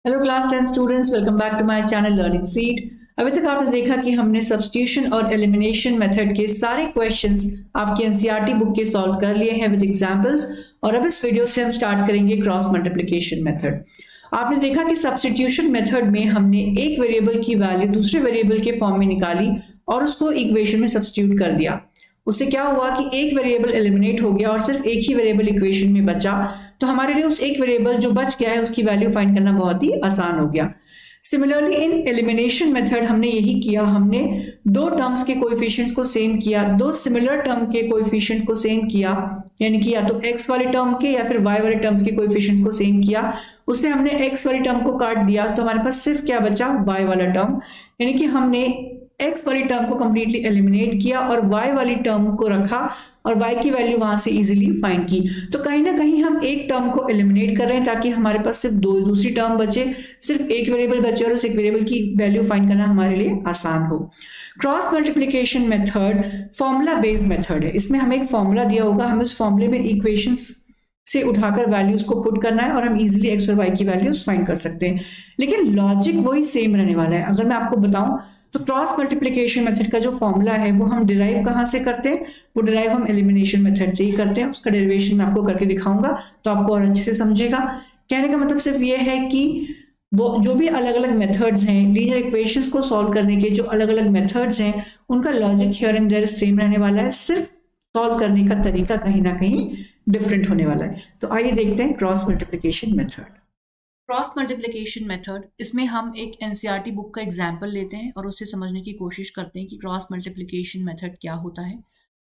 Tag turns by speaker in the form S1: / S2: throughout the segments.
S1: Hello class 10 students, welcome back to my channel learning seed. अभी तक आपने देखा कि हमने सब्स्टिट्यूशन और एलिमिनेशन मेथड के सारे क्वेश्चंस आपकी एनसीईआरटी बुक के सॉल्व कर लिए हैं विद एग्जांपल्स। और अब इस वीडियो से हम स्टार्ट करेंगे क्रॉस मल्टीप्लिकेशन मेथड। आपने देखा कि सब्स्टिट्यूशन मेथड में हमने एक वेरिएबल की वैल्यू दूसरे वेरिएबल के फॉर्म में निकाली और उसको इक्वेशन में सब्स्टिट्यूट कर दिया। उससे क्या हुआ कि एक वेरिएबल एलिमिनेट हो गया और सिर्फ एक ही वेरिएबल इक्वेशन में बचा। तो हमारे लिए उस एक वेरिएबल जो बच गया है उसकी वैल्यू फाइंड करना बहुत ही आसान हो गया। सिमिलरली इन एलिमिनेशन मेथड हमने यही किया, हमने दो टर्म्स के कोएफिशिएंट्स को सेम किया, दो सिमिलर टर्म के कोएफिशिएंट्स को सेम किया, यानी कि या तो x वाले टर्म के या फिर y वाले टर्म्स के कोएफिशिएंट्स को सेम किया। उसमें हमने x वाली टर्म को काट दिया तो हमारे पास सिर्फ क्या बचा, y वाला टर्म, यानी कि हमने x वाली टर्म को कंप्लीटली एलिमिनेट किया और y वाली टर्म को रखा और y की वैल्यू वहां से इजीली फाइंड की। तो कहीं ना कहीं हम एक टर्म को एलिमिनेट कर रहे हैं ताकि हमारे पास सिर्फ दूसरी टर्म बचे, सिर्फ एक वेरिएबल बचे और उस एक वेरिएबल की वैल्यू फाइंड करना हमारे लिए आसान हो। Cross multiplication method formula based method है। इसमें हमें एक फॉर्मूला दिया होगा, हम इस फॉर्मूले में इक्वेशंस से उठाकर वैल्यूज को पुट करना है और हम इजीली एक्स और वाई की वैल्यूज फाइंड कर सकते हैं, लेकिन लॉजिक वही सेम रहने वाला है। अगर मैं आपको बताऊं तो क्रॉस मल्टीप्लिकेशन मेथड का जो फॉर्मूला है वो हम डिराइव कहां से करते हैं, वो डिराइव हम एलिमिनेशन मेथड से ही करते हैं। उसका डेरिवेशन मैं आपको करके दिखाऊंगा तो आपको और अच्छे से समझेगा। कहने का मतलब सिर्फ ये है कि वो जो भी अलग अलग मेथड्स हैं लीनियर इक्वेशंस को सॉल्व करने के, जो अलग अलग मेथड्स हैं उनका logic here and there same रहने वाला है, सिर्फ सॉल्व करने का तरीका कहीं ना कहीं डिफरेंट होने वाला है। तो आइए देखते हैं cross multiplication method. Cross multiplication method, इसमें हम एक एनसीईआरटी बुक का एग्जाम्पल लेते हैं और उससे समझने की कोशिश करते हैं कि क्रॉस मल्टीप्लिकेशन मेथड क्या होता है।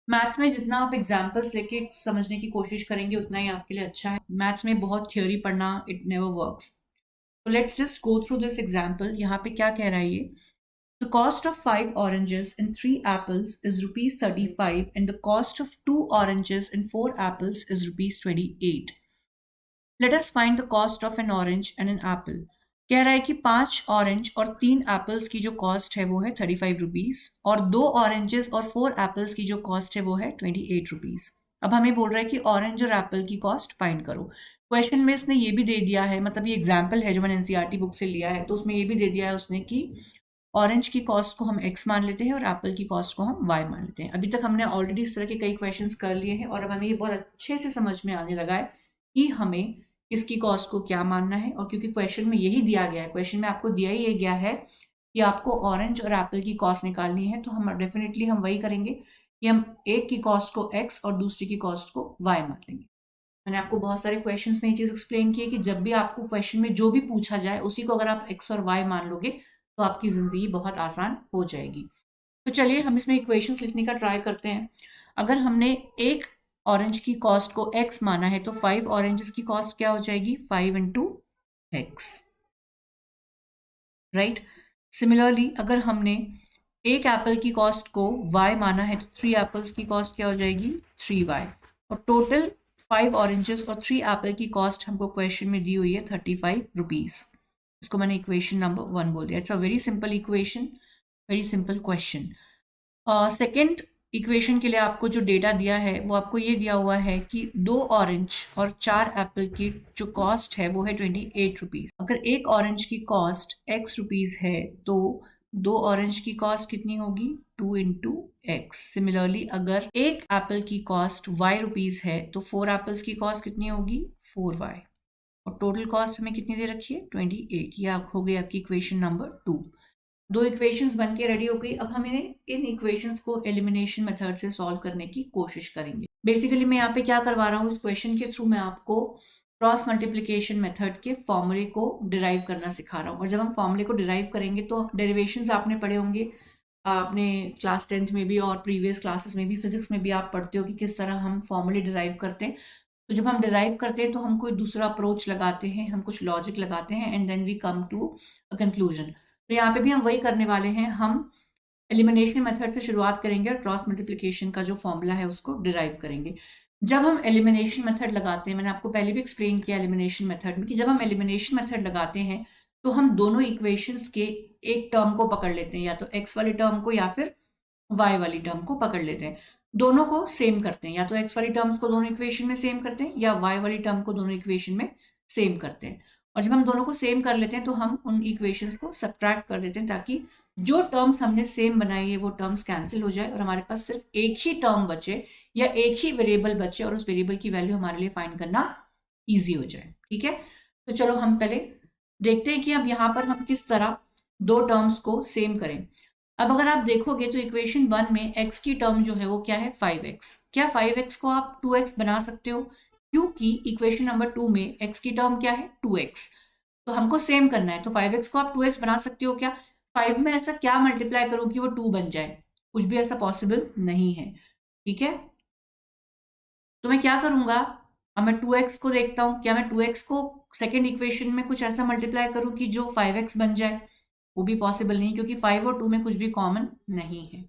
S1: मैथ्स में जितना आप एग्जाम्पल्स लेके समझने की कोशिश करेंगे उतना ही आपके लिए अच्छा है। मैथ्स में बहुत थ्योरी पढ़ना इट नेवर वर्क्स। तो let's just go through this example. यहाँ पे क्या कह रहा है ये, The cost of 5 oranges and 3 apples is rupees 35 and the cost of 2 oranges and 4 apples is rupees 28. Let us find the cost of an orange and an apple. कह रहा है कि 5 ऑरेंज और 3 एप्पल्स की जो कॉस्ट है वो है 35 रुपीज और 2 ऑरेंजेस और 4 एप्पल्स की जो कॉस्ट है वो है 28 रुपीज। अब हमें बोल रहा है कि ऑरेंज और एप्पल की कॉस्ट फाइंड करो। क्वेश्चन में इसने ये भी दे दिया है, मतलब ये एग्जाम्पल है जो मैंने एनसीईआरटी बुक से लिया है, तो उसमें ये भी दे दिया है उसने कि ऑरेंज की कॉस्ट को हम x मान लेते हैं और एप्पल की कॉस्ट को हम y मान लेते हैं। अभी तक हमने ऑलरेडी इस तरह के कई क्वेश्चंस कर लिए हैं और अब हमें ये बहुत अच्छे से समझ में आने लगा है कि हमें किसकी कॉस्ट को क्या मानना है। और क्योंकि क्वेश्चन में यही दिया गया है, क्वेश्चन में आपको दिया ही ये गया है कि आपको ऑरेंज और एप्पल की कॉस्ट निकालनी है, तो हम डेफिनेटली हम वही करेंगे कि हम एक की कॉस्ट को x और दूसरी की कॉस्ट को y मान लेंगे। मैंने आपको बहुत सारे क्वेश्चंस में ये चीज एक्सप्लेन की है कि जब भी आपको क्वेश्चन में जो भी पूछा जाए उसी को अगर आप x और y मान लोगे तो आपकी जिंदगी बहुत आसान हो जाएगी। तो चलिए हम इसमें इक्वेशंस लिखने का ट्राई करते हैं। अगर हमने एक ऑरेंज की कॉस्ट को x माना है तो 5 ऑरेंजेस की कॉस्ट क्या हो जाएगी, 5 इंटू एक्स, राइट। सिमिलरली अगर हमने एक एप्पल की कॉस्ट को y माना है तो 3 एप्पल्स की कॉस्ट क्या हो जाएगी, 3y। और टोटल 5 ऑरेंजेस और 3 एप्पल की कॉस्ट हमको क्वेश्चन में दी हुई है 35 रुपीज। इसको मैंने इक्वेशन नंबर 1 बोल दिया। It's a very simple equation, very simple question. Second equation के लिए आपको जो डेटा दिया है वो आपको ये दिया हुआ है कि 2 ऑरेंज और 4 एप्पल की जो कॉस्ट है वो है 28 रुपीज। अगर एक ऑरेंज की कॉस्ट x रुपीज है तो 2 ऑरेंज की कॉस्ट कितनी होगी, 2 इंटू एक्स। सिमिलरली अगर एक एप्पल की कॉस्ट y रुपीज है तो 4 एप्पल्स की कॉस्ट कितनी होगी, 4y। और टोटल कॉस्ट हमें कितनी दे रखी है, 28। ये हो गई आपकी इक्वेशन नंबर 2। दो इक्वेशंस बन के रेडी हो गई। अब हमें इन इक्वेशंस को एलिमिनेशन मेथड से सॉल्व करने की कोशिश करेंगे। बेसिकली मैं यहाँ पे क्या करवा रहा हूँ, इस क्वेश्चन के थ्रू मैं आपको क्रॉस मल्टीप्लिकेशन मेथड के फॉर्मूले को डिराइव करना सिखा रहा हूँ। और जब हम फॉर्मूले को डिराइव करेंगे तो डेरिवेशंस आपने पढ़े होंगे, आपने क्लास 10th में भी और प्रीवियस क्लासेस में भी, फिजिक्स में भी आप पढ़ते हो कि किस तरह हम फॉर्मूले डिराइव करते हैं। तो जब हम डिराइव करते हैं तो हम कोई दूसरा अप्रोच लगाते हैं, हम कुछ लॉजिक लगाते हैं and then we come to a conclusion. तो यहाँ पे भी हम वही करने वाले हैं, हम एलिमिनेशन मेथड से शुरुआत करेंगे और क्रॉस मल्टीप्लिकेशन का जो फॉर्मूला है उसको डिराइव करेंगे। जब हम एलिमिनेशन मेथड लगाते हैं, मैंने आपको पहले भी एक्सप्लेन किया एलिमिनेशन मेथड में कि जब हम एलिमिनेशन मेथड लगाते हैं तो हम दोनों इक्वेशंस के एक टर्म को पकड़ लेते हैं, या तो x वाली टर्म को या फिर y वाली टर्म को पकड़ लेते हैं। दोनों को सेम करते हैं, या तो x वाली टर्म्स को दोनों इक्वेशन में सेम करते हैं या y वाली टर्म को दोनों इक्वेशन में सेम करते हैं। और जब हम दोनों को सेम कर लेते हैं तो हम उन इक्वेशंस को सब्ट्रैक्ट कर देते हैं, ताकि जो टर्म्स हमने सेम बनाई है वो टर्म्स कैंसिल हो जाए और हमारे पास सिर्फ एक ही टर्म बचे या एक ही वेरिएबल बचे और उस वेरिएबल की वैल्यू हमारे लिए फाइंड करना ईजी हो जाए। ठीक है, तो चलो हम पहले देखते हैं कि अब यहाँ पर हम किस तरह दो टर्म्स को सेम करें। अब अगर आप देखोगे तो इक्वेशन 1 में x की टर्म जो है वो क्या है 5x। क्या 5x को आप 2x बना सकते हो? क्योंकि इक्वेशन नंबर 2 में x की टर्म क्या है 2x, तो हमको सेम करना है। तो 5x को आप 2x बना सकते हो क्या? 5 में ऐसा क्या मल्टीप्लाई करूं कि वो 2 बन जाए? कुछ भी ऐसा पॉसिबल नहीं है। ठीक है, तो मैं क्या करूंगा, अब मैं 2x को देखता हूं, क्या मैं 2x को सेकेंड इक्वेशन में कुछ ऐसा मल्टीप्लाई करूं कि जो 5x बन जाए? वो भी पॉसिबल नहीं, क्योंकि 5 और 2 में कुछ भी कॉमन नहीं है।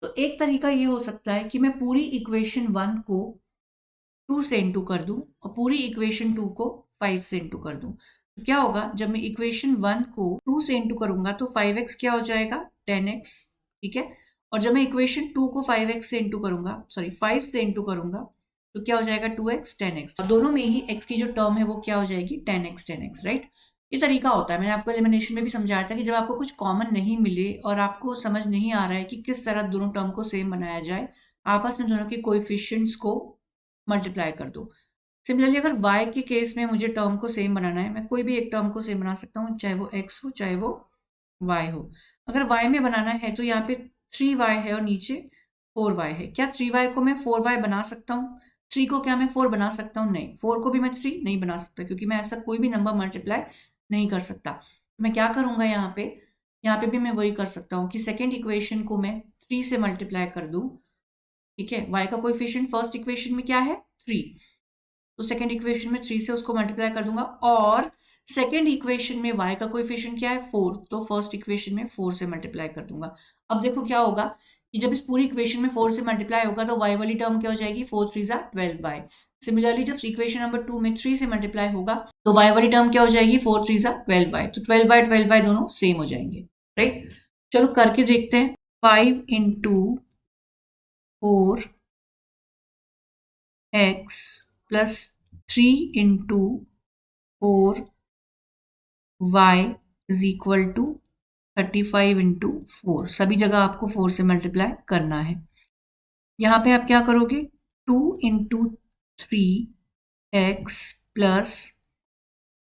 S1: तो एक तरीका ये हो सकता है कि मैं पूरी इक्वेशन 1 को 2 से इंटू कर दूं और पूरी इक्वेशन 2 को 5 से इंटू कर दूं। तो क्या होगा, जब मैं इक्वेशन 1 को 2 से इंटू करूंगा तो 5x क्या हो जाएगा 10x। ठीक है, और जब मैं इक्वेशन 2 को 5x से इंटू करूंगा, सॉरी 5 से इंटू करूंगा, तो क्या हो जाएगा 2x 10x। और दोनों में ही x की जो टर्म है वो क्या हो जाएगी 10x, राइट। ये तरीका होता है, मैंने आपको एलिमिनेशन में भी समझाया था कि जब आपको कुछ कॉमन नहीं मिले और आपको समझ नहीं आ रहा है कि किस तरह दोनों टर्म को सेम बनाया जाए, आपस में दोनों के कोएफिशिएंट्स को मल्टीप्लाई कर दो। सिमिलरली अगर y के केस में मुझे टर्म को सेम बनाना है, मैं कोई भी एक टर्म को सेम बना सकता हूँ, चाहे वो x हो चाहे वो y हो। अगर y में बनाना है तो यहाँ पे 3y है और नीचे 4y है। क्या 3y को मैं 4y बना सकता हूँ? 3 को क्या मैं 4 बना सकता हूँ? नहीं। 4 को भी मैं 3 नहीं बना सकता, क्योंकि मैं ऐसा कोई भी नंबर मल्टीप्लाई नहीं कर सकता। तो मैं क्या करूंगा, यहाँ पे भी मैं वही कर सकता हूँ कि सेकेंड इक्वेशन को मैं 3 से मल्टीप्लाई कर दूं। ठीक है, y का कोएफिशिएंट फर्स्ट इक्वेशन में क्या है 3, तो सेकेंड इक्वेशन में 3 से उसको मल्टीप्लाई कर दूंगा। और सेकेंड इक्वेशन में y का कोएफिशिएंट क्या है 4, तो फर्स्ट इक्वेशन में 4 से मल्टीप्लाई कर दूंगा। अब देखो क्या होगा कि जब इस पूरी इक्वेशन में 4 से मल्टीप्लाई होगा तो y वाली टर्म क्या हो जाएगी 4 3 12y। सिमिलरली जब इक्वेशन नंबर 2 में 3 से मल्टीप्लाई होगा तो y वाली टर्म क्या हो जाएगी 4 3 12y। तो 12y दोनों सेम हो जाएंगे, राइट। चलो करके देखते हैं। 5 into 4x plus 3 into 4y is equal to 35 into 4। सभी जगह आपको 4 से मल्टीप्लाई करना है। यहाँ पे आप क्या करोगे, 2 into 3x plus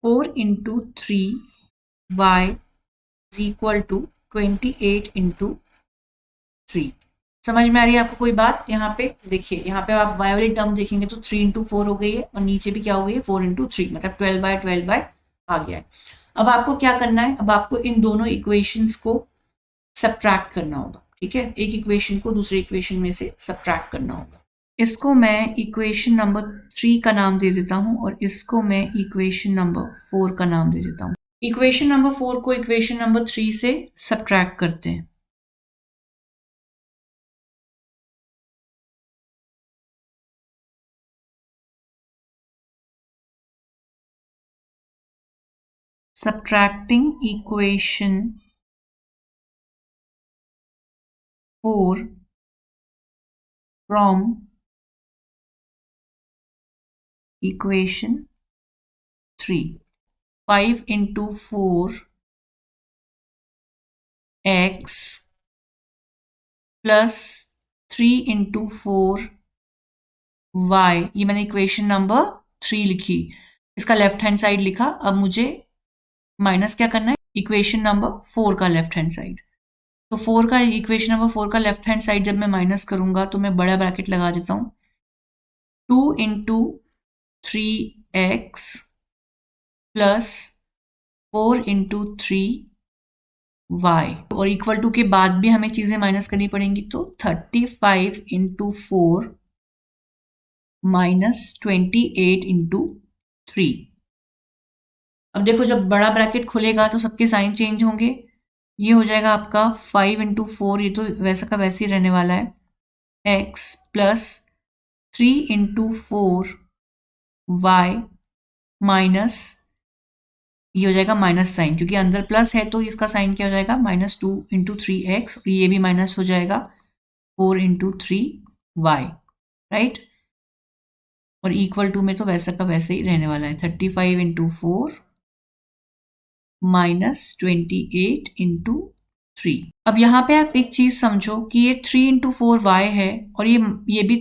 S1: 4 into 3y is equal to 28 into 3। समझ में आ रही है आपको कोई बात? यहाँ पे देखिए, यहाँ पे आप y वाली टर्म देखेंगे तो 3 इंटू 4 हो गई है और नीचे भी क्या हो गई है 4 इंटू 3, मतलब 12 आ गया है। अब आपको क्या करना है, अब आपको इन दोनों इक्वेशंस को सब्ट्रैक्ट करना होगा। ठीक है, एक इक्वेशन को दूसरे इक्वेशन में से सब्ट्रैक्ट करना होगा। इसको मैं इक्वेशन नंबर 3 का नाम दे देता हूं और इसको मैं इक्वेशन नंबर 4 का नाम दे देता हूं। इक्वेशन नंबर 4 को इक्वेशन नंबर 3 से सब्ट्रैक्ट करते हैं। Subtracting equation 4 from equation 3. 5 into 4x plus 3 into 4y, ये मैंने इक्वेशन नंबर 3 लिखी, इसका लेफ्ट हैंड साइड लिखा। अब मुझे माइनस क्या करना है, इक्वेशन नंबर 4 का लेफ्ट हैंड साइड। तो 4 का इक्वेशन नंबर 4 का लेफ्ट हैंड साइड जब मैं माइनस करूंगा तो मैं बड़ा ब्रैकेट लगा देता हूं, 2 into 3x plus 4 into 3y, और इक्वल टू के बाद भी हमें चीजें माइनस करनी पड़ेंगी, तो 35 इंटू 4 माइनस 28 इंटू 3। अब देखो जब बड़ा ब्रैकेट खुलेगा तो सबके साइन चेंज होंगे। ये हो जाएगा आपका 5 इंटू 4, ये तो वैसा का वैसे ही रहने वाला है, x plus 3 into 4y minus, ये हो जाएगा माइनस साइन, क्योंकि अंदर प्लस है तो इसका साइन क्या हो जाएगा -2 इंटू 3x, और ये भी माइनस हो जाएगा 4 इंटू 3y, राइट। और इक्वल टू में तो वैसा का वैसे ही रहने वाला है, 35 इंटू 4 माइनस 28 इंटू 3। अब यहाँ पे आप एक चीज समझो कि ये 3 इंटू 4 y है और ये भी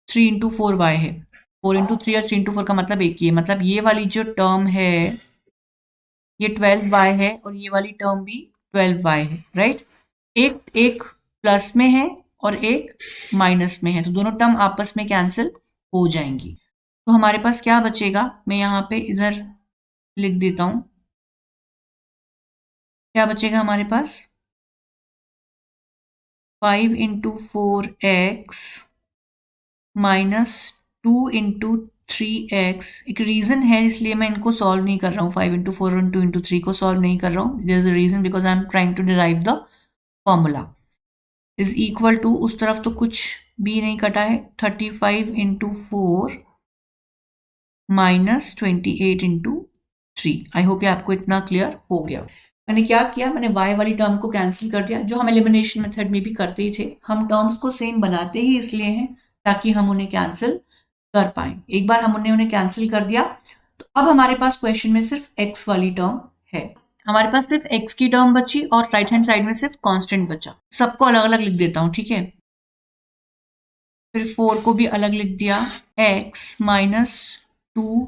S1: 3 इंटू 4 y है। 4 इंटू 3 और 3 इंटू 4 का मतलब एक ही है, मतलब ये वाली जो टर्म है ये 12y है और ये वाली टर्म भी 12y है, राइट। एक एक प्लस में है और एक माइनस में है, तो दोनों टर्म आपस में कैंसिल हो जाएंगी। तो हमारे पास क्या बचेगा, मैं यहाँ पे इधर लिख देता हूं, क्या बचेगा हमारे पास 5 into 4x minus 2 into 3x। एक रीजन है इसलिए मैं इनको सॉल्व नहीं कर रहा हूँ, 5 इंटू 4 और 2 इंटू 3 को सॉल्व नहीं कर रहा हूँ। There is a reason because I am trying to derive the formula. Is equal to, उस तरफ तो कुछ भी नहीं कटा है, 35 into 4 minus 28 into 3। I hope ये आपको इतना क्लियर हो गया। मैंने क्या किया, मैंने y वाली टर्म को कैंसिल कर दिया, जो हम एलिमिनेशन मेथड में भी करते ही थे। हम टर्म्स को सेम बनाते ही इसलिए हैं ताकि हम उन्हें कैंसिल कर पाए। एक बार हमने उन्हें कैंसिल कर दिया तो अब हमारे पास क्वेश्चन में सिर्फ x वाली टर्म है। हमारे पास सिर्फ x की टर्म बची और राइट हैंड साइड में सिर्फ कांस्टेंट बचा। सबको अलग अलग लिख देता हूं, ठीक है। फिर 4 को भी अलग लिख दिया, x minus 2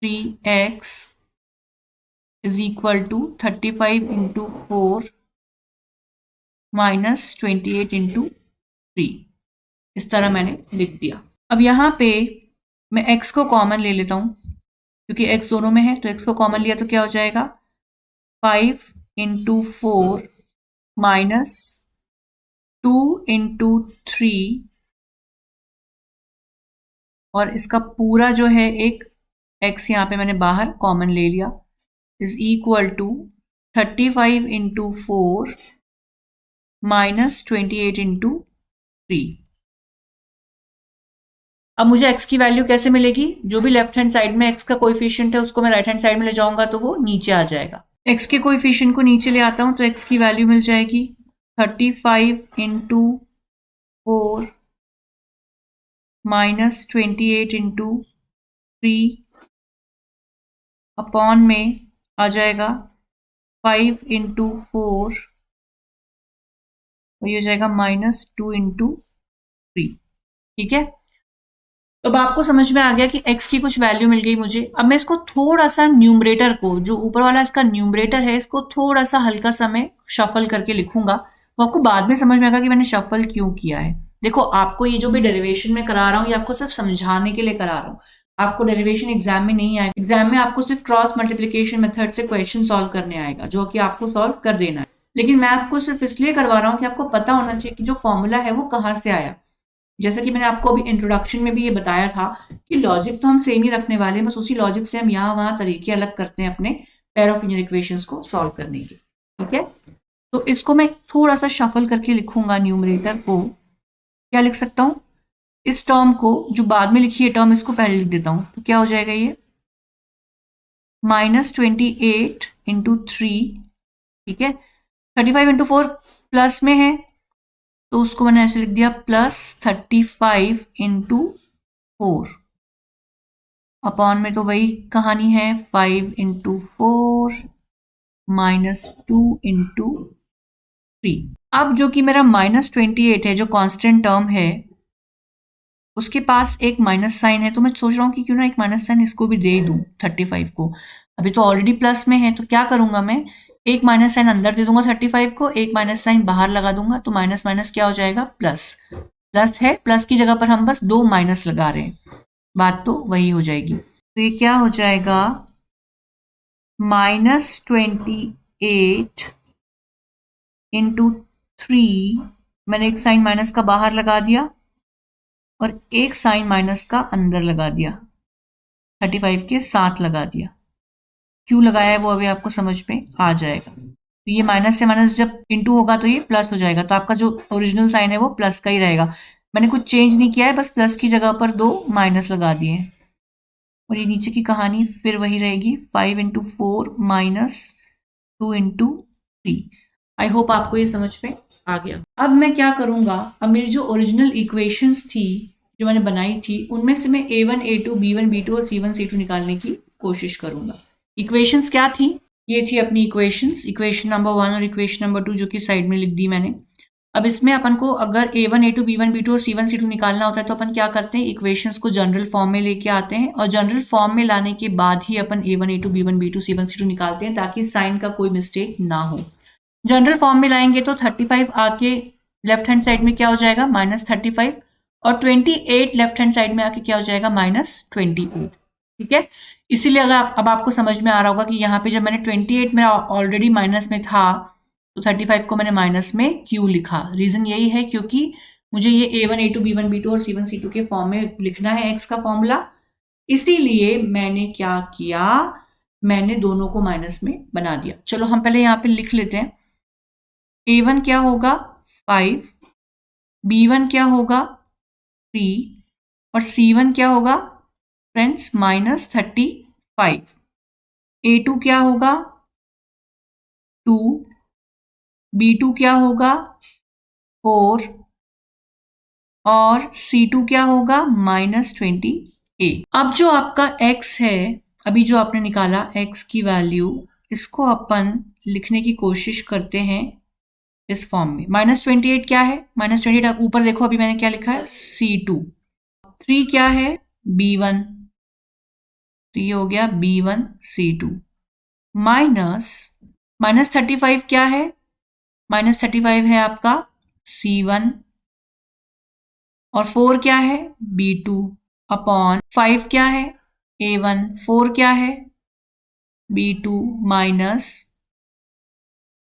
S1: 3x is equal to 35 into 4 minus 28 into 3। इस तरह मैंने लिख दिया। अब यहाँ पे मैं x को कॉमन ले लेता हूँ, क्योंकि x दोनों में है तो x को कॉमन लिया तो क्या हो जाएगा 5 इंटू 4 माइनस 2 इंटू 3 और इसका पूरा जो है एक x यहाँ पे मैंने बाहर कॉमन ले लिया is equal to 35 into 4 minus 28 into 3। अब मुझे x की वैल्यू कैसे मिलेगी, जो भी लेफ्ट हैंड साइड में x का कोएफिशिएंट है उसको मैं राइट हैंड साइड में ले जाऊंगा तो वो नीचे आ जाएगा। x के कोएफिशिएंट को नीचे ले आता हूं तो x की वैल्यू मिल जाएगी 35 इंटू 4 माइनस 28 इंटू 3 अपॉन में आ जाएगा 5 इंटू 4 और ये हो जाएगा माइनस 2 इंटू 3। ठीक है, अब आपको समझ में आ गया कि x की कुछ वैल्यू मिल गई मुझे। अब मैं इसको थोड़ा सा न्यूमरेटर को, जो ऊपर वाला इसका न्यूमरेटर है, इसको थोड़ा सा हल्का सा मैं शफल करके लिखूंगा। वो आपको बाद में समझ में आएगा कि मैंने शफल क्यों किया है। देखो, आपको ये जो भी डेरिवेशन में करा रहा हूँ ये आपको सिर्फ समझाने के लिए करा रहा हूँ। आपको डेरिवेशन एग्जाम में नहीं आएगा। एग्जाम में आपको सिर्फ क्रॉस मल्टीप्लीकेशन मेथड से क्वेश्चन सॉल्व करने आएगा, जो कि आपको सॉल्व कर देना है। लेकिन मैं आपको सिर्फ इसलिए करवा रहा हूँ कि आपको पता होना चाहिए कि जो फॉर्मूला है वो कहाँ से आया। जैसा कि मैंने आपको अभी इंट्रोडक्शन में भी ये बताया था कि लॉजिक तो हम सेम ही रखने वाले हैं, बस उसी लॉजिक से हम यहाँ वहाँ तरीके अलग करते हैं अपने पेयर ऑफ लीनियर इक्वेशंस को सॉल्व करने के। ठीक है, तो इसको मैं थोड़ा सा शफल करके लिखूंगा। न्यूमरेटर को क्या लिख सकता हूँ, इस टर्म को जो बाद में लिखी है टर्म, इसको पहले लिख देता हूँ। तो क्या हो जाएगा, ये माइनस 28 इंटू 3। ठीक है, 35 इंटू 4 प्लस में है तो उसको मैंने ऐसे लिख दिया प्लस 35 इंटू 4 अपॉन में तो वही कहानी है 5 इंटू 4 माइनस 2 इंटू 3। अब जो कि मेरा माइनस 28 है, जो कांस्टेंट टर्म है, उसके पास एक माइनस साइन है, तो मैं सोच रहा हूँ कि क्यों ना एक माइनस साइन इसको भी दे दूं 35 को। अभी तो ऑलरेडी प्लस में है तो क्या करूंगा मैं, एक माइनस साइन अंदर दे दूंगा 35 को, एक माइनस साइन बाहर लगा दूंगा, तो माइनस माइनस क्या हो जाएगा प्लस। प्लस है, प्लस की जगह पर हम बस 2 माइनस लगा रहे हैं, बात तो वही हो जाएगी। तो ये क्या हो जाएगा माइनस 28 इंटू 3, मैंने एक साइन माइनस का बाहर लगा दिया और एक साइन माइनस का अंदर लगा दिया, 35 के साथ लगा दिया। क्यों लगाया है वो अभी आपको समझ में आ जाएगा। तो ये माइनस से माइनस जब इंटू होगा तो ये प्लस हो जाएगा, तो आपका जो ओरिजिनल साइन है वो प्लस का ही रहेगा। मैंने कुछ चेंज नहीं किया है, बस प्लस की जगह पर 2 माइनस लगा दिए और ये नीचे की कहानी फिर वही रहेगी 5 into 4 minus 2 into 3। I hope आपको ये समझ में आ गया। अब मैं क्या करूंगा, अब मेरी जो ओरिजिनल इक्वेशंस थी जो मैंने बनाई थी, उनमें से मैं A1 A2 B1 B2 और C1 C2 निकालने की कोशिश करूंगा। इक्वेशंस क्या थी, ये थी अपनी इक्वेशंस, इक्वेशन नंबर 1 और इक्वेशन नंबर 2 जो कि साइड में लिख दी मैंने। अब इसमें अपन को अगर A1 A2 B1 B2 और C1 C2 निकालना होता है तो अपन क्या करते हैं, इक्वेशंस को जनरल फॉर्म में लेके आते हैं और जनरल फॉर्म में लाने के बाद ही अपन A1 A2 B1 B2 C1 C2 निकालते हैं ताकि साइन का कोई मिस्टेक ना हो। जनरल फॉर्म में लाएंगे तो 35 आके लेफ्ट हैंड साइड में क्या हो जाएगा -35 और 28 लेफ्ट हैंड साइड में आके क्या हो जाएगा -28। ठीक है, इसीलिए अगर अब आपको समझ में आ रहा होगा कि यहाँ पे जब मैंने 28 मेरा ऑलरेडी माइनस में था तो 35 को मैंने माइनस में क्यों लिखा। रीजन यही है क्योंकि मुझे ये A1 A2 B1 B2 और C1 C2 के फॉर्म में लिखना है x का फॉर्मूला, इसीलिए मैंने क्या किया, मैंने दोनों को माइनस में बना दिया। चलो हम पहले यहाँ पे लिख लेते हैं। A1 क्या होगा 5, B1 क्या होगा 3 और C1 क्या होगा फ्रेंड्स -35। A2 क्या होगा 2, B2 क्या होगा 4 और C2 क्या होगा -28। अब जो आपका x है, अभी जो आपने निकाला x की वैल्यू, इसको अपन लिखने की कोशिश करते हैं इस फॉर्म में। -28 क्या है, -28 आप ऊपर देखो, अभी मैंने क्या लिखा है C2। 3 क्या है B1, तो ये हो गया B1 C2 -35 क्या है, -35 है आपका C1 और 4 क्या है B2 अपॉन 5 क्या है A1, 4 क्या है B2 माइनस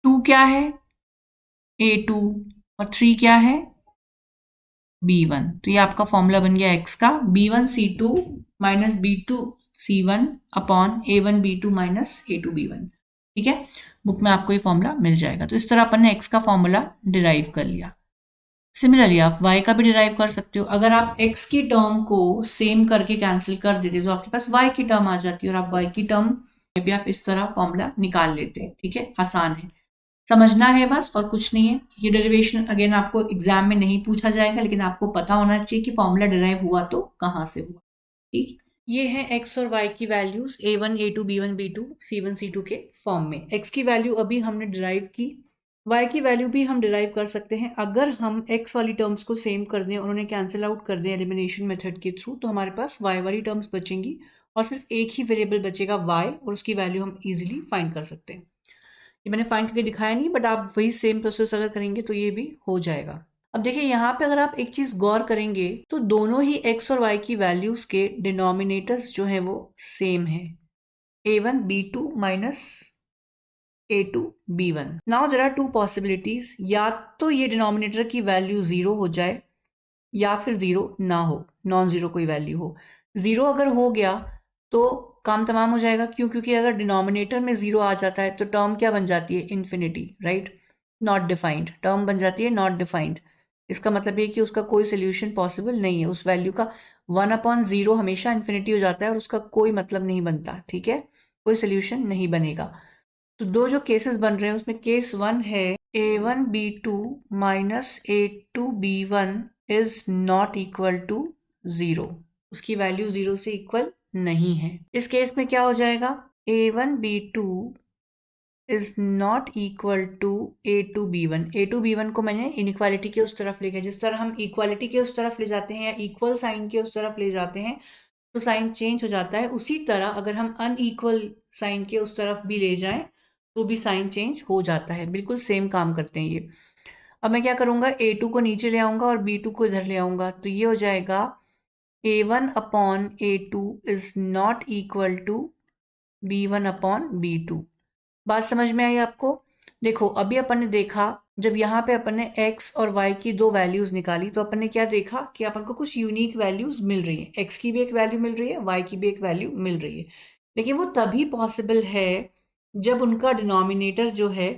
S1: 2 क्या है A2 और 3 क्या है B1। तो ये आपका फॉर्मूला बन गया x का, B1 C2 minus B2 C1 upon A1 B2 minus A2 B1। ठीक है, बुक में आपको ये फॉर्मूला मिल जाएगा। तो इस तरह अपन ने x का फॉर्मूला डिराइव कर लिया। सिमिलरली आप y का भी डिराइव कर सकते हो। अगर आप x की टर्म को सेम करके कैंसिल कर देते तो आपके पास y की टर्म आ जाती है और आप y की टर्म में भी आप इस तरह फॉर्मूला निकाल लेते हैं। ठीक है, आसान है, समझना है बस और कुछ नहीं है। ये डेरिवेशन अगेन आपको एग्जाम में नहीं पूछा जाएगा, लेकिन आपको पता होना चाहिए कि फॉर्मूला डिराइव हुआ तो कहाँ से हुआ। ठीक, ये है x और y की values A1 A2 B1 B2 C1 C2 के फॉर्म में। x की वैल्यू अभी हमने डिराइव की, y की वैल्यू भी हम डिराइव कर सकते हैं। अगर हम x वाली टर्म्स को सेम कर दें और उन्हें कैंसिल आउट कर दें एलिमिनेशन मेथड के थ्रू, तो हमारे पास y वाली टर्म्स बचेंगी और सिर्फ एक ही वेरिएबल बचेगा y, और उसकी वैल्यू हम इजीली फाइंड कर सकते हैं। ये मैंने फाइंड करके दिखाया नहीं, बट आप वही सेम प्रोसेस अगर करेंगे तो ये भी हो जाएगा। अब देखिए यहाँ पे अगर आप एक चीज गौर करेंगे तो दोनों ही x और y की वैल्यूज के डिनोमिनेटर्स जो है वो सेम है, A1 B2 minus A2 B1। Now there are two possibilities, या तो ये डिनोमिनेटर की वैल्यू 0 हो जाए या फिर 0 ना हो, नॉन जीरो कोई वैल्यू हो। 0 अगर हो गया तो काम तमाम हो जाएगा। क्यों? क्योंकि अगर डिनोमिनेटर में 0 आ जाता है तो टर्म क्या बन जाती है, infinity, right, not defined, term बन जाती है नॉट डिफाइंड। इसका मतलब ये कि उसका कोई सोल्यूशन पॉसिबल नहीं है। उस वैल्यू का 1/0 हमेशा इन्फिनिटी हो जाता है और उसका कोई मतलब नहीं बनता। ठीक है, कोई सोल्यूशन नहीं बनेगा। तो दो जो केसेस बन रहे हैं उसमें केस 1 है A1 B2 minus A2 B1 is not equal to 0, उसकी वैल्यू 0 से इक्वल नहीं है। इस केस में क्या हो जाएगा, A1 B2 is not equal to A2 B1। A2 B1 को मैंने इनइक्वालिटी के उस तरफ लेके, जिस तरह हम इक्वालिटी के उस तरफ ले जाते हैं या इक्वल साइन के उस तरफ ले जाते हैं तो साइन चेंज हो जाता है, उसी तरह अगर हम अनइक्वल साइन के उस तरफ भी ले जाएं तो भी साइन चेंज हो जाता है। बिल्कुल सेम काम करते हैं ये। अब मैं क्या करूंगा, A2 को नीचे ले आऊंगा और B2 को इधर ले आऊंगा, तो ये हो जाएगा A1 upon A2 is not equal to B1 upon B2। बात समझ में आई आपको? देखो अभी अपन ने देखा, जब यहाँ पे अपन ने x और y की दो वैल्यूज निकाली तो अपन ने क्या देखा कि अपन को कुछ यूनिक वैल्यूज मिल रही है। x की भी एक वैल्यू मिल रही है, y की भी एक वैल्यू मिल रही है, लेकिन वो तभी पॉसिबल है जब उनका डिनोमिनेटर जो है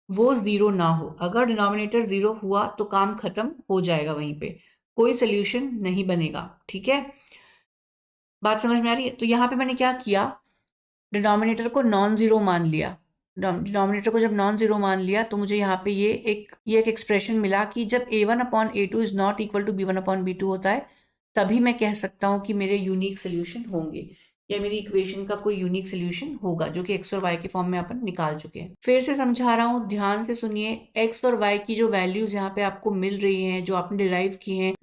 S1: वो 0 ना हो। अगर डिनोमिनेटर 0 हुआ तो काम खत्म हो जाएगा, वहीं पे कोई सोल्यूशन नहीं बनेगा। ठीक है, बात समझ में आ रही है? तो यहाँ पे मैंने क्या किया, डिनोमिनेटर को नॉन जीरो मान लिया। डिनोमिनेटर को जब नॉन जीरो मान लिया तो मुझे यहाँ पे ये एक एक्सप्रेशन मिला कि जब A1 upon A2 is not equal to B1 upon B2 होता है तभी मैं कह सकता हूँ कि मेरे यूनिक सोल्यूशन होंगे। या मेरी इक्वेशन का कोई यूनिक सोल्यूशन होगा, जो कि एक्स और वाई के फॉर्म में अपन निकाल चुके हैं। फिर से समझा रहा हूँ, ध्यान से सुनिए। एक्स और वाई की जो वैल्यूज यहाँ पे आपको मिल रही हैं, जो आपने डिराइव की हैं,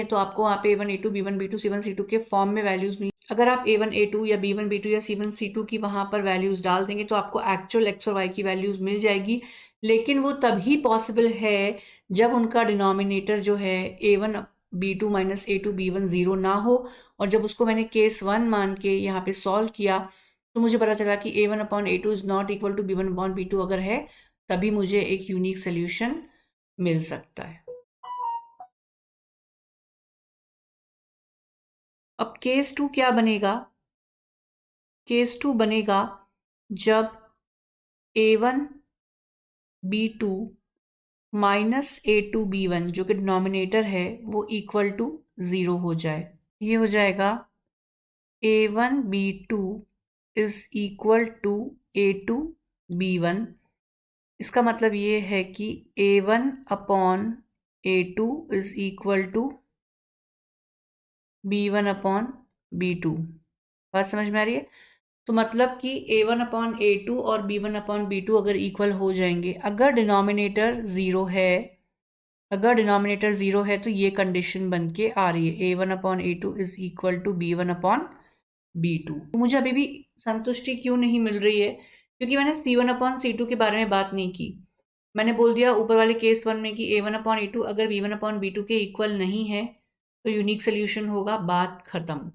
S1: तो आपको वहाँ पे A1 A2 B1 B2 C1 C2 के फॉर्म में वैल्यूज मिली। अगर आप A1 A2 या B1 B2 या C1 C2 की वहां पर वैल्यूज डाल देंगे तो आपको एक्चुअल एक्स और वाई की वैल्यूज मिल जाएगी। लेकिन वो तभी पॉसिबल है जब उनका डिनोमिनेटर जो है A1 B2 minus A2 B1 0 ना हो। और जब उसको मैंने केस 1 मान के यहाँ पे सॉल्व किया तो मुझे पता चला कि A1 upon A2 is not equal to B1 upon B2 अगर है, तभी मुझे एक यूनिक सोल्यूशन मिल सकता है। अब केस 2 क्या बनेगा? केस 2 बनेगा जब A1 B2 minus A2 B1 जो कि डिनोमिनेटर है वो इक्वल टू 0 हो जाए। ये हो जाएगा A1 B2 is equal to A2 B1। इसका मतलब ये है कि A1 upon A2 is equal to B1 upon B2। बात समझ में आ रही है? तो मतलब कि A1 अपॉन A2 और B1 अपॉन B2 अगर इक्वल हो जाएंगे, अगर डिनोमिनेटर जीरो है, तो ये कंडीशन बन के आ रही है A1 upon A2 is equal to B1 upon B2। तो मुझे अभी भी संतुष्टि क्यों नहीं मिल रही है? क्योंकि मैंने C1 अपॉन C2 के बारे में बात नहीं की। मैंने बोल दिया ऊपर वाले केस 1 में कि A1 अपॉन A2 अगर B1 अपॉन B2 के इक्वल नहीं है तो यूनिक सोल्यूशन होगा, बात खत्म।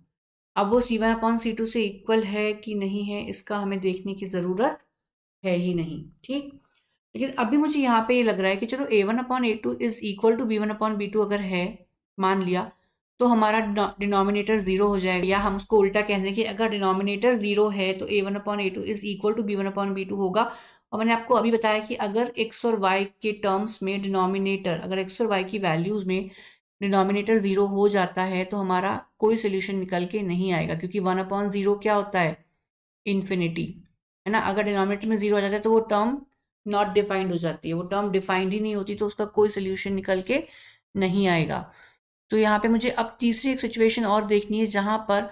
S1: अब वो C1 अपॉन C2 से इक्वल है कि नहीं है, इसका हमें देखने की जरूरत है ही नहीं, ठीक। लेकिन अभी मुझे यहाँ पे ये लग रहा है कि चलो A1 upon A2 is equal to B1 upon B2 अगर है, मान लिया, तो हमारा डिनोमिनेटर जीरो हो जाएगा। या हम उसको उल्टा कह दें कि अगर डिनोमिनेटर जीरो है तो A1 upon A2 is equal to B1 upon B2 होगा। और मैंने आपको अभी बताया कि अगर x और y के टर्म्स में डिनोमिनेटर, अगर x और y की वैल्यूज में डिनोमिनेटर जीरो हो जाता है तो हमारा कोई सोल्यूशन निकल के नहीं आएगा, क्योंकि 1 अपॉन जीरो क्या होता है? इन्फिनिटी, है ना। अगर डिनोमिनेटर में जीरो आ जाता है तो वो टर्म नॉट डिफाइंड हो जाती है, वो टर्म डिफाइंड ही नहीं होती, तो उसका कोई सोल्यूशन निकल के नहीं आएगा। तो यहाँ पे मुझे अब तीसरी एक सिचुएशन और देखनी है जहां पर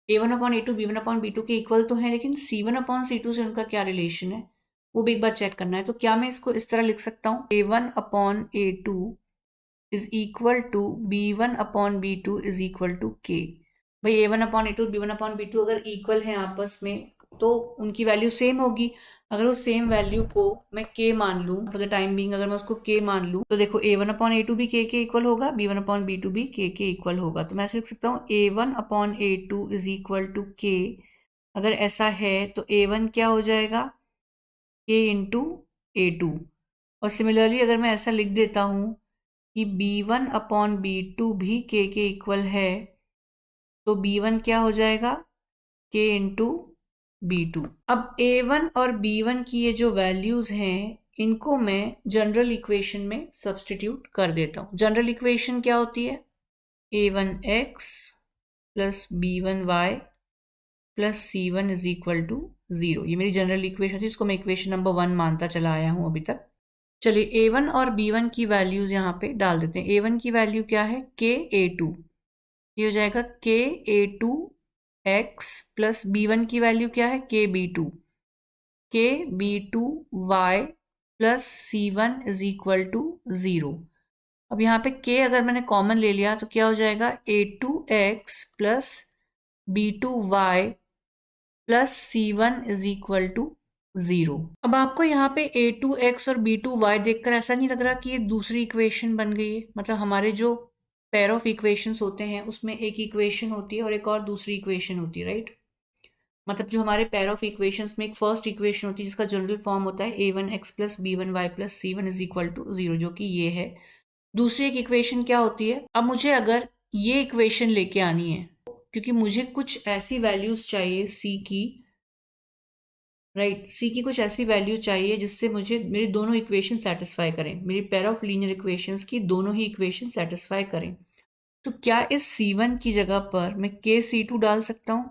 S1: A1 upon A2 B1 upon B2 के इक्वल तो है, लेकिन C1 अपॉन C2 से उनका क्या रिलेशन है वो भी एक बार चेक करना है। तो क्या मैं इसको इस तरह लिख सकता हूँ, A1 upon A2 is equal to B1 upon B2 is equal to K। भाई A1 upon A2 B1 upon B2 अगर इक्वल है आपस में तो उनकी वैल्यू सेम होगी। अगर उस सेम वैल्यू को मैं K मान लूं, फॉर द टाइम बीइंग अगर मैं उसको K मान लूं, तो देखो A1 अपॉन A2 भी K के इक्वल होगा, B1 अपॉन B2 भी K के इक्वल होगा। तो मैं ऐसे लिख सकता हूँ A1 upon A2 is equal to K। अगर ऐसा है तो A1 क्या हो जाएगा? K into A2। और सिमिलरली अगर मैं ऐसा लिख देता हूं कि B1 अपॉन B2 भी K के इक्वल है, तो B1 क्या हो जाएगा? K into B2। अब A1 और B1 की ये जो वैल्यूज हैं इनको मैं जनरल इक्वेशन में सब्सटीट्यूट कर देता हूं। जनरल इक्वेशन क्या होती है? A1x plus B1y plus C1 is equal to 0। ये मेरी जनरल इक्वेशन थी, इसको मैं इक्वेशन नंबर 1 मानता चला आया हूं अभी तक। चलिए A1 और B1 की वैल्यूज यहाँ पे डाल देते हैं। A1 की वैल्यू क्या है? KA2। ये हो जाएगा KA2x प्लस B1 की वैल्यू क्या है? KB2। KB2y plus C1 is equal to 0। अब यहाँ पे K अगर मैंने कॉमन ले लिया तो क्या हो जाएगा? A2x plus B2y plus C1 is equal to 0। अब आपको यहाँ पे A2x और B2y देखकर ऐसा नहीं लग रहा कि ये दूसरी इक्वेशन बन गई है? मतलब हमारे जो पेयर ऑफ इक्वेशंस होते हैं उसमें एक इक्वेशन होती है और एक और दूसरी इक्वेशन होती है, राइट। मतलब जो हमारे पेयर ऑफ इक्वेशंस में एक फर्स्ट इक्वेशन होती है जिसका जनरल फॉर्म होता है A1x plus B1y plus C1 is equal to 0, जो कि ये है। दूसरी एक इक्वेशन क्या होती है? अब मुझे अगर ये इक्वेशन लेके आनी है, क्योंकि मुझे कुछ ऐसी वैल्यूज चाहिए C की, राइट, C की कुछ ऐसी वैल्यू चाहिए जिससे मुझे मेरी दोनों इक्वेशन सेटिस्फाई करें, मेरी पेयर ऑफ लीनियर इक्वेशंस की दोनों ही इक्वेशन सेटिस्फाई करें। तो क्या इस C1 की जगह पर मैं KC2 डाल सकता हूं?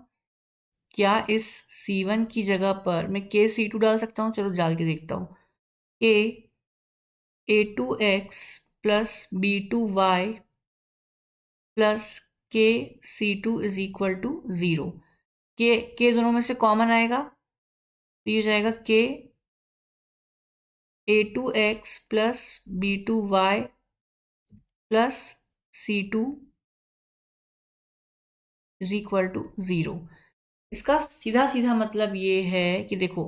S1: क्या इस C1 की जगह पर मैं KC2 डाल सकता हूं? चलो डाल के देखता हूं। K A2x plus B2y plus KC2 is equal to 0। के दोनों में से कॉमन आएगा तो ये जाएगा के a2x plus b2y plus c2 is equal to 0। इसका सीधा सीधा मतलब ये है कि देखो,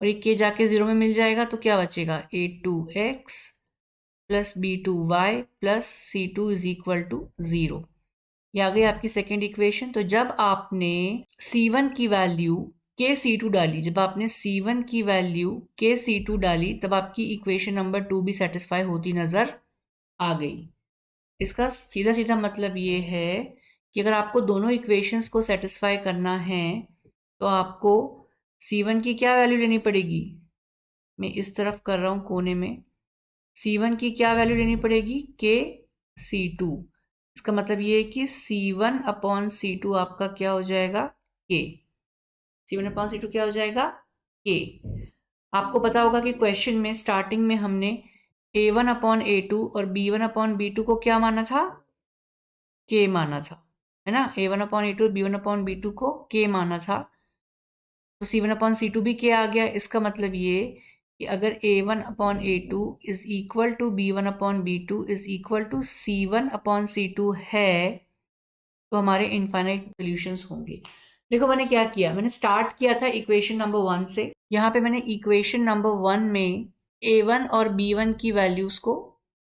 S1: और ये के जाके 0 में मिल जाएगा तो क्या बचेगा, a2x plus b2y plus c2 is equal to 0। ये आ गई आपकी सेकेंड इक्वेशन। तो जब आपने C1 की वैल्यू के C2 डाली, जब आपने C1 की वैल्यू के C2 डाली, तब आपकी इक्वेशन नंबर 2 भी सेटिस्फाई होती नजर आ गई। इसका सीधा सीधा मतलब ये है कि अगर आपको दोनों इक्वेशंस को सेटिस्फाई करना है तो आपको C1 की क्या वैल्यू लेनी पड़ेगी, मैं इस तरफ कर रहा हूं कोने में, C1 की क्या वैल्यू लेनी पड़ेगी, के C2। इसका मतलब ये है कि C1 अपॉन C2 आपका क्या हो जाएगा, के। C1 अपॉन C2 क्या हो जाएगा, के। आपको पता होगा कि क्वेश्चन में स्टार्टिंग में हमने A1 अपॉन A2 और B1 अपॉन B2 को क्या माना था, के माना था, है ना। A1 अपॉन A2 और B1 अपॉन B2 को के माना था, तो C1 अपॉन C2 भी के आ गया। इसका मतलब ये कि अगर A1 upon A2 is equal to B1 upon B2 is equal to C1 upon C2 है तो हमारे इनफाइनाइट सॉल्यूशंस होंगे। देखो मैंने क्या किया, मैंने स्टार्ट किया था इक्वेशन नंबर 1 से। यहाँ पे मैंने इक्वेशन नंबर 1 में A1 और B1 की वैल्यूज को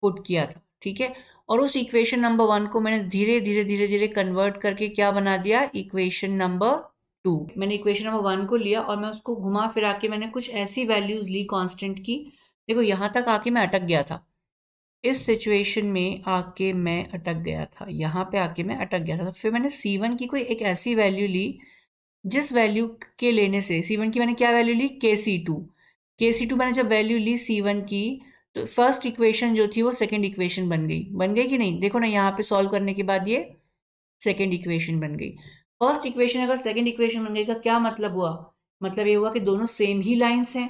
S1: पुट किया था, ठीक है। और उस इक्वेशन नंबर 1 को मैंने धीरे धीरे धीरे धीरे कन्वर्ट करके क्या बना दिया, इक्वेशन नंबर 2। मैंने इक्वेशन नंबर 1 को लिया और मैं उसको घुमा फिरा के मैंने कुछ ऐसी वैल्यूज ली कांस्टेंट की। देखो यहां तक आके मैं अटक गया था, इस सिचुएशन में आके मैं अटक गया था, यहां पे आके मैं अटक गया था। तो फिर मैंने C1 की कोई एक ऐसी वैल्यू ली जिस वैल्यू के लेने से, C1 की मैंने क्या वैल्यू ली, KC2 मैंने जब वैल्यू ली C1 की तो फर्स्ट इक्वेशन जो थी वो सेकंड इक्वेशन बन गई कि नहीं। देखो ना यहाँ पे सॉल्व करने के बाद ये सेकंड इक्वेशन बन गई। फर्स्ट इक्वेशन अगर सेकंड इक्वेशन बन गई का क्या मतलब हुआ, मतलब ये हुआ कि दोनों सेम ही लाइंस हैं।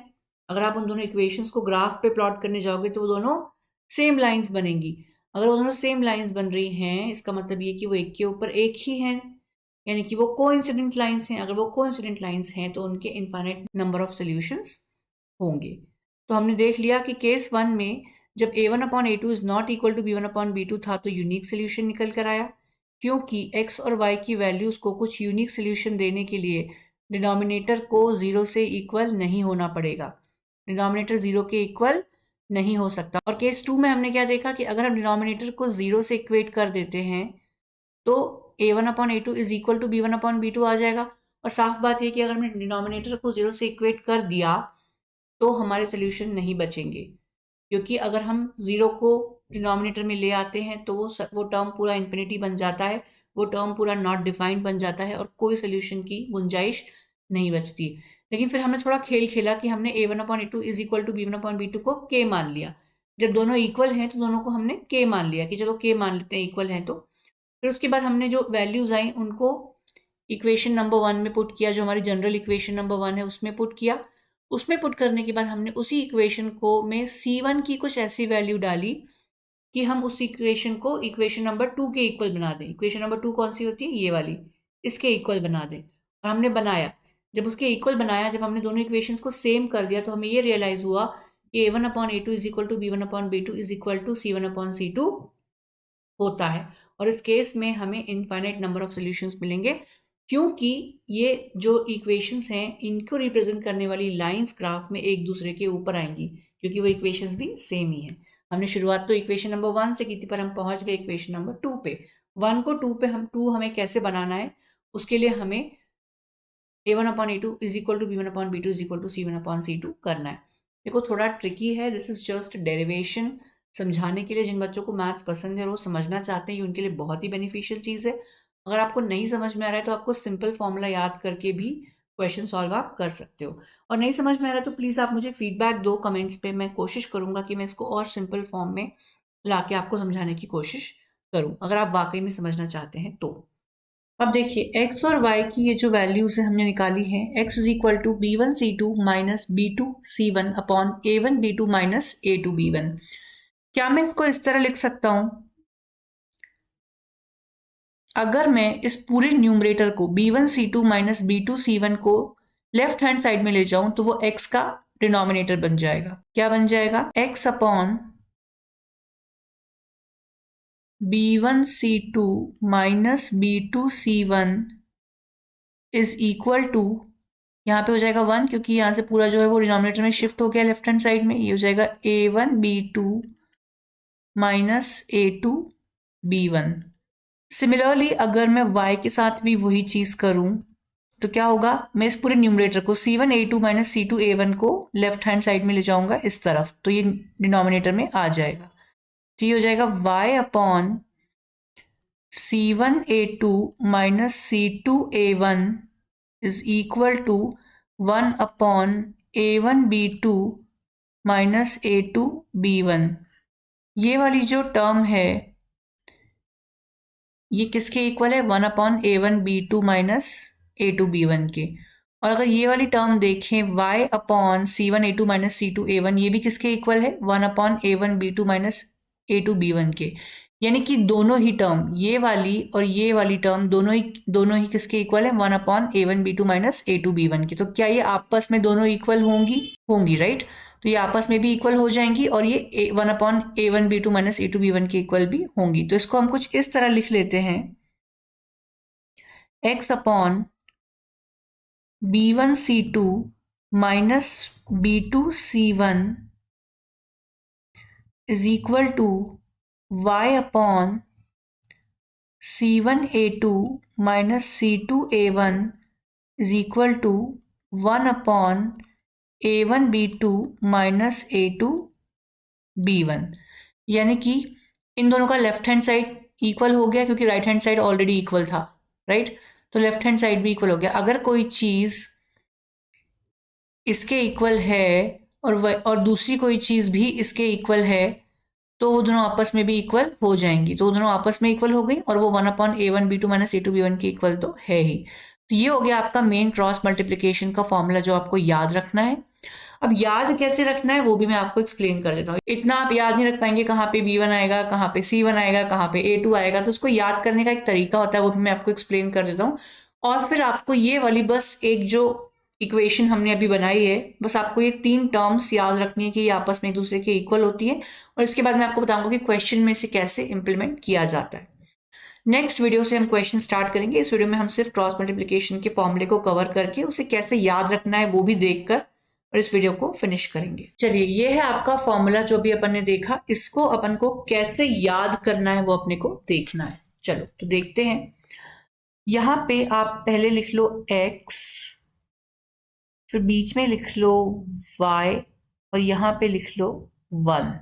S1: अगर आप उन दोनों इक्वेशंस को ग्राफ पे प्लॉट करने जाओगे तो वो दोनों सेम लाइंस बनेंगी। अगर वो दोनों सेम लाइंस बन रही हैं इसका मतलब ये कि वो एक के ऊपर एक ही हैं, यानी कि वो कोइंसिडेंट लाइंस हैं। अगर वो कोइंसिडेंट लाइंस हैं तो उनके इनफाइनाइट नंबर ऑफ सॉल्यूशंस होंगे। तो हमने देख लिया कि केस 1 में जब A1 upon A2 is not equal to B1 upon B2 था तो यूनिक सोल्यूशन निकल कर आया, क्योंकि x और y की वैल्यूज को कुछ यूनिक सोल्यूशन देने के लिए डिनोमिनेटर को 0 से इक्वल नहीं होना पड़ेगा, डिनोमिनेटर 0 के इक्वल नहीं हो सकता। और केस 2 में हमने क्या देखा कि अगर हम डिनोमिनेटर को 0 से इक्वेट कर देते हैं तो A1 upon A2 is equal to B1 upon B2 आ जाएगा। और साफ बात यह कि अगर हमने डिनोमिनेटर को 0 से इक्वेट कर दिया तो हमारे सोल्यूशन नहीं बचेंगे, क्योंकि अगर हम 0 को डिनोमिनेटर में ले आते हैं तो वो टर्म पूरा इन्फिनिटी बन जाता है, वो टर्म पूरा नॉट डिफाइंड बन जाता है और कोई सोल्यूशन की गुंजाइश नहीं बचती। लेकिन फिर हमने थोड़ा खेल खेला कि हमने A1 upon A2 is equal to B1 upon B2 को के मान लिया। जब दोनों इक्वल हैं तो दोनों को हमने के मान लिया कि चलो के मान लेते हैं, इक्वल हैं तो। फिर उसके बाद हमने जो वैल्यूज आई उनको इक्वेशन नंबर 1 में पुट किया, जो हमारी जनरल इक्वेशन नंबर 1 है उसमें पुट किया। उसमें पुट करने के बाद हमने उसी इक्वेशन को में C1 की कुछ ऐसी वैल्यू डाली कि हम उस इक्वेशन को इक्वेशन नंबर 2 के इक्वल बना दें। इक्वेशन नंबर 2 कौन सी होती है, ये वाली, इसके इक्वल बना दें। और हमने बनाया, जब उसके इक्वल बनाया, जब हमने दोनों इक्वेशंस को सेम कर दिया तो हमें ये रियलाइज हुआ कि A1 upon A2 is equal to B1 upon B2 is equal to C1 upon C2 होता है। और इस केस में हमें इनफाइनाइट नंबर ऑफ सॉल्यूशंस मिलेंगे, क्योंकि ये जो इक्वेशंस हैं इनको रिप्रेजेंट करने वाली लाइंस ग्राफ में एक दूसरे के ऊपर आएंगी, क्योंकि वो इक्वेशंस भी सेम ही हैं। हमने शुरुआत तो इक्वेशन नंबर 1 से की थी, पर हम पहुंच गए इक्वेशन नंबर 2 पे। 1 को 2 पे हम 2 हमें कैसे बनाना है, उसके लिए हमें A1 upon A2 is equal to B1 upon B2 is equal to C1 upon C2 करना है। देखो थोड़ा ट्रिकी है, दिस इज जस्ट डेरिवेशन। समझाने के लिए जिन बच्चों को मैथ्स पसंद है और वो समझना चाहते हैं, ये उनके लिए बहुत ही बेनिफिशियल चीज़ है। अगर आपको नहीं समझ में आ रहा है तो आपको सिंपल फॉर्मूला याद करके भी क्वेश्चन सॉल्व आप कर सकते हो। और नहीं समझ में आ रहा है तो प्लीज़ आप मुझे फीडबैक दो कमेंट्स पे, मैं कोशिश करूंगा कि मैं इसको और सिंपल फॉर्म में ला के आपको समझाने की कोशिश करूं, अगर आप वाकई में समझना चाहते हैं तो। अब देखिए x और y की ये जो वैल्यूज है हमने निकाली है, x is equal to B1C2 minus B2C1 upon A1B2 minus A2B1। क्या मैं इसको इस तरह लिख सकता हूं अगर मैं इस पूरे न्यूमरेटर को b1c2 माइनस b2c1 को लेफ्ट हैंड साइड में ले जाऊं तो वो x का डिनोमिनेटर बन जाएगा। क्या बन जाएगा? x upon b1c2 minus b2c1 is equal to, यहाँ पे हो जाएगा 1 क्योंकि यहाँ से पूरा जो है वो डिनोमिनेटर में शिफ्ट हो गया लेफ्ट हैंड साइड में। ये हो जाएगा a1b2 माइनस a2b1। सिमिलरली अगर मैं y के साथ भी वही चीज करूं तो क्या होगा? मैं इस पूरे न्यूमरेटर को c1a2 माइनस c2a1 को लेफ्ट हैंड साइड में ले जाऊंगा इस तरफ, तो ये डिनोमिनेटर में आ जाएगा। तो ये हो जाएगा y upon c1a2 minus c2a1 is equal to 1 upon a1b2 minus a2b1। ये वाली जो टर्म है ये किसके इक्वल है? 1 अपॉन a1b2 माइनस a2b1 के। और अगर ये वाली टर्म देखें y upon c1a2 minus c2a1, ये भी किसके इक्वल है? 1 अपॉन a1b2 माइनस a2b1 के। यानी कि दोनों ही टर्म, ये वाली और ये वाली टर्म दोनों ही किसके इक्वल है? 1 अपॉन a1b2 माइनस a2b1 के। तो क्या ये आपस में दोनों इक्वल होंगी राइट? तो ये आपस में भी इक्वल हो जाएंगी और ये 1 अपॉन a1b2 माइनस a2b1 के इक्वल भी होंगी। तो इसको हम कुछ इस तरह लिख लेते हैं, x upon b1c2 minus b2c1 is equal to y upon c1a2 minus c2a1 is equal to 1 upon a1b2 minus a2b1। यानी कि इन दोनों का लेफ्ट हैंड साइड इक्वल हो गया क्योंकि right hand side already equal था राइट? तो लेफ्ट हैंड साइड भी इक्वल हो गया। अगर कोई चीज इसके इक्वल है और दूसरी कोई चीज भी इसके इक्वल है तो वो दोनों आपस में भी इक्वल हो जाएंगी। तो वो दोनों आपस में इक्वल हो गई और वो 1 अपॉन a1b2 माइनस a2b1 के इक्वल तो है ही। तो ये हो गया आपका मेन क्रॉस मल्टीप्लिकेशन का फॉर्मूला जो आपको याद रखना है। अब याद कैसे रखना है वो भी मैं आपको एक्सप्लेन कर देता हूँ। इतना आप याद नहीं रख पाएंगे कहाँ पे b1 आएगा, कहाँ पे c1 आएगा, कहाँ पे a2 आएगा। तो उसको याद करने का एक तरीका होता है, वो भी मैं आपको एक्सप्लेन कर देता हूँ। और फिर आपको ये वाली बस एक जो इक्वेशन हमने अभी बनाई है, बस आपको ये 3 टर्म्स याद रखनी है कि ये आपस में एक दूसरे के इक्वल होती है। और इसके बाद मैं आपको बताऊंगा कि क्वेश्चन में से कैसे इंप्लीमेंट किया जाता है। नेक्स्ट वीडियो से हम क्वेश्चन स्टार्ट करेंगे। इस वीडियो में हम सिर्फ क्रॉस मल्टीप्लिकेशन के फॉर्मूले को कवर करके उसे कैसे याद रखना है वो भी देखकर और इस वीडियो को फिनिश करेंगे। चलिए, ये है आपका फॉर्मूला जो भी अपन ने देखा। इसको अपन को कैसे याद करना है वो अपने को देखना है। चलो तो देखते हैं। यहां पे आप पहले लिख लो x, फिर बीच में लिख लो y और यहां पे लिख लो 1।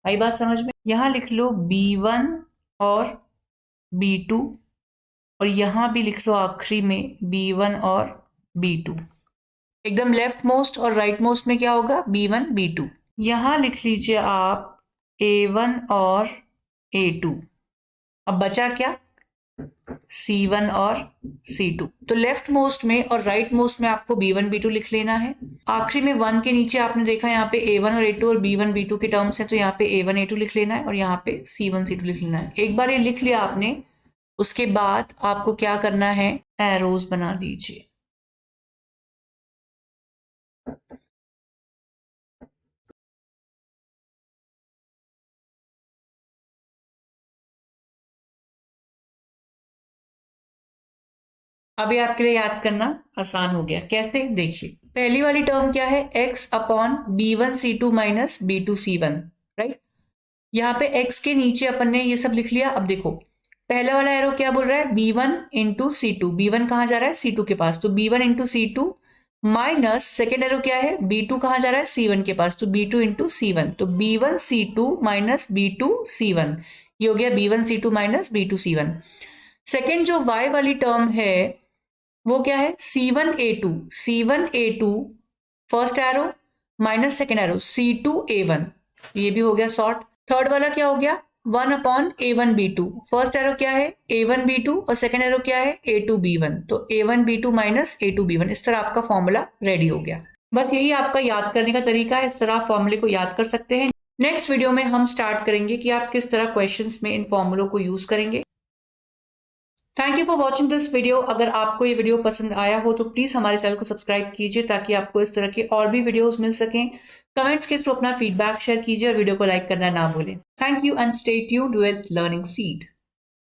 S1: आई बात समझ में? यहां लिख लो b1 और b2 और यहां भी लिख लो आखिरी में b1 और b2। एकदम लेफ्ट मोस्ट और राइट मोस्ट में क्या होगा? b1 b2। यहां लिख लीजिए आप a1 और a2। अब बचा क्या? c1 और c2। तो लेफ्ट मोस्ट में और राइट मोस्ट में आपको b1 b2 लिख लेना है। आखिरी में 1 के नीचे आपने देखा यहाँ पे a1 और a2 और b1 b2 के टर्म्स हैं, तो यहाँ पे a1 a2 लिख लेना है और यहाँ पे c1 c2 लिख लेना है। एक बार ये लिख लिया आपने, उसके बाद आपको क्या करना है? एरोज बना दीजिए। अभी आपके लिए याद करना आसान हो गया। कैसे? देखिए, पहली वाली टर्म क्या है? x upon b1c2 minus b2c1 right? यहाँ पे x के नीचे अपन ने ये सब लिख लिया। अब देखो, पहला वाला एरो क्या बोल रहा है? b1 into c2। b1 कहाँ जा रहा है? c2 के पास, तो b1 into c2 minus second arrow क्या है? b2 कहाँ जा रहा है? c1 के पास, तो b2 इंटू c1। तो b1 c2 minus b2 c1, ये हो गया b1 c2 minus b2 c1। Second जो y वाली टर्म है वो क्या है? c1a2। c1a2 first arrow minus second arrow c2a1, ये भी हो गया सॉर्ट। थर्ड वाला क्या हो गया? 1 अपॉन a1b2। फर्स्ट एरो क्या है? a1b2 और सेकेंड एरो क्या है? a2b1, तो a1b2 माइनस a2b1। इस तरह आपका फॉर्मूला रेडी हो गया। बस यही आपका याद करने का तरीका है। इस तरह आप फॉर्मूले को याद कर सकते हैं। नेक्स्ट वीडियो में हम स्टार्ट करेंगे कि आप किस तरह क्वेश्चंस में इन फॉर्मूलों को यूज करेंगे। Thank you for watching this video. अगर आपको ये वीडियो पसंद आया हो तो प्लीज हमारे चैनल को सब्सक्राइब कीजिए ताकि आपको इस तरह के और भी वीडियोस मिल सकें। कमेंट्स के थ्रू अपना फीडबैक शेयर कीजिए और वीडियो को लाइक करना ना भूलें। Thank you and stay tuned with learning seed.